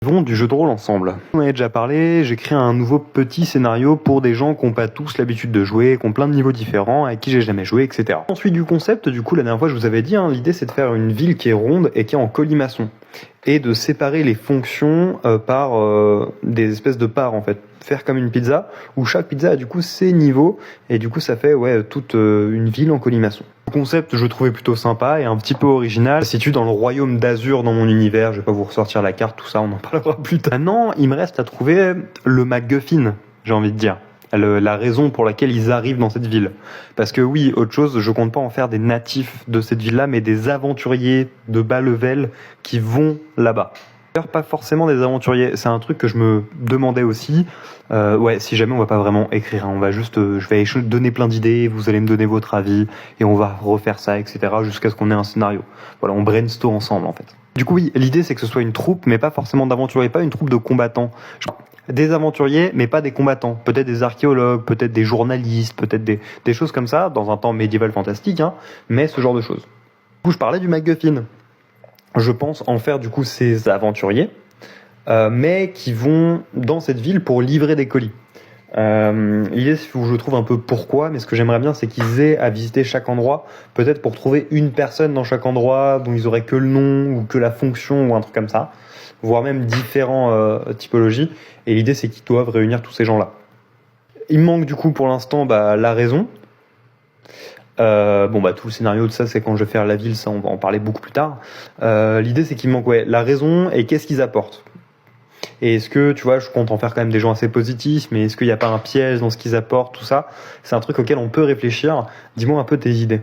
Du jeu de rôle ensemble. On en a déjà parlé, j'ai créé un nouveau petit scénario pour des gens qui n'ont pas tous l'habitude de jouer, qui ont plein de niveaux différents, avec qui j'ai jamais joué, etc. Ensuite du concept, du coup la dernière fois je vous avais dit, l'idée c'est de faire une ville qui est ronde et qui est en colimaçon, et de séparer les fonctions par des espèces de parts en fait. Faire comme une pizza, où chaque pizza a du coup ses niveaux, et du coup ça fait toute une ville en colimaçon. Le concept je trouvais plutôt sympa et un petit peu original. Ça se situe dans le royaume d'Azur dans mon univers, je vais pas vous ressortir la carte, tout ça, on en parlera plus tard. Maintenant, il me reste à trouver le MacGuffin, j'ai envie de dire. La raison pour laquelle ils arrivent dans cette ville. Parce que oui, autre chose, je compte pas en faire des natifs de cette ville-là, mais des aventuriers de bas level qui vont là-bas. Pas forcément des aventuriers, c'est un truc que je me demandais aussi. Si jamais on va pas vraiment écrire, on va juste, je vais donner plein d'idées, vous allez me donner votre avis, et on va refaire ça, etc. jusqu'à ce qu'on ait un scénario. Voilà, on brainstorm ensemble en fait. Du coup oui, l'idée c'est que ce soit une troupe, mais pas forcément d'aventuriers, pas une troupe de combattants. Des aventuriers, mais pas des combattants. Peut-être des archéologues, peut-être des journalistes, peut-être des choses comme ça, dans un temps médiéval fantastique, mais ce genre de choses. Du coup, je parlais du MacGuffin. Je pense en faire du coup ces aventuriers, mais qui vont dans cette ville pour livrer des colis. L'idée, c'est que je trouve un peu pourquoi, mais ce que j'aimerais bien, c'est qu'ils aient à visiter chaque endroit, peut-être pour trouver une personne dans chaque endroit dont ils auraient que le nom ou que la fonction ou un truc comme ça, voire même différentes typologies. Et l'idée, c'est qu'ils doivent réunir tous ces gens-là. Il me manque du coup pour l'instant la raison. Tout le scénario de ça, c'est quand je vais faire la ville, ça on va en parler beaucoup plus tard. L'idée c'est qu'il me manque la raison et qu'est-ce qu'ils apportent. Et est-ce que, tu vois, je compte en faire quand même des gens assez positifs, mais est-ce qu'il n'y a pas un piège dans ce qu'ils apportent, tout ça? C'est un truc auquel on peut réfléchir. Dis-moi un peu tes idées.